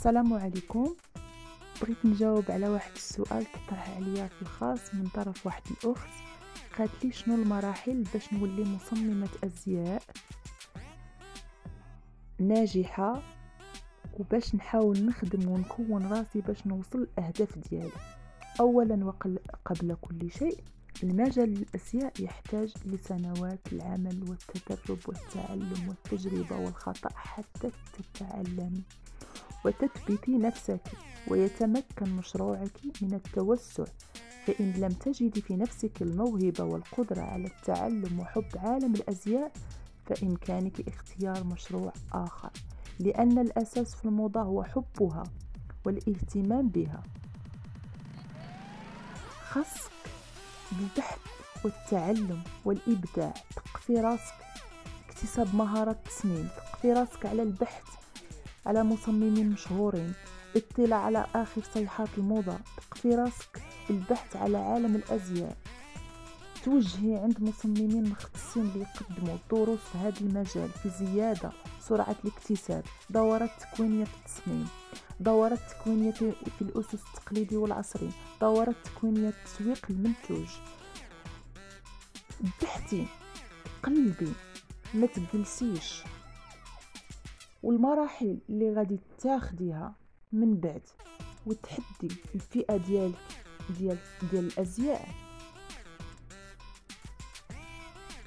السلام عليكم. بغيت نجاوب على واحد السؤال طرح عليا في الخاص من طرف واحد الاخت. قالت لي شنو المراحل باش نولي مصممة ازياء ناجحة، وباش نحاول نخدم ونكون راسي باش نوصل الاهداف ديالي. اولا وقبل كل شيء، المجال الازياء يحتاج لسنوات العمل والتدرب والتعلم والتجربة والخطأ حتى تتعلمي وتثبتي نفسك ويتمكن مشروعك من التوسع. فإن لم تجدي في نفسك الموهبة والقدرة على التعلم وحب عالم الأزياء، فإمكانك اختيار مشروع آخر، لأن الأساس في الموضة هو حبها والاهتمام بها. خاصك بالبحث والتعلم والإبداع، تقفي راسك اكتساب مهارات تصميم، تقفي راسك على البحث على مصممين مشهورين، اطلاع على آخر صيحات الموضة، تقفي راسك البحث على عالم الأزياء، توجهي عند مصممين مختصين اللي يقدموا دروس في هذا المجال في زيادة سرعة الاكتساب، دورات تكوينية في التصميم، دورات تكوينية في الأسس التقليدي والعصري، دورات تكوينية تسويق المنتوج. بحثي، قلبي، ما تجلسيش. والمراحل اللي غادي تاخديها من بعد وتحدي الفئة ديال الازياء،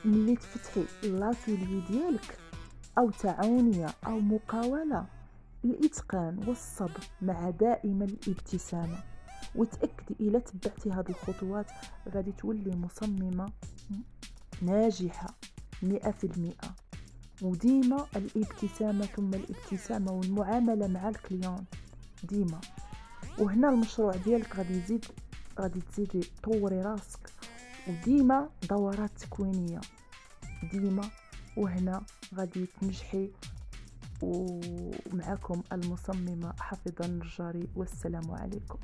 ملي تفتحي لاتولي ديالك او تعاونيه او مقاوله، الاتقان والصبر مع دائما الابتسامه، وتاكدي الا تبعتي هذه الخطوات غادي تولي مصممه ناجحه 100%. وديما الابتسامة ثم الابتسامة والمعاملة مع الكليون ديما. وهنا المشروع ديالك غادي تزيدي طوري راسك، وديما دورات تكوينية ديما، وهنا غادي تنجحي. ومعكم المصممة حفيظة النجاري، والسلام عليكم.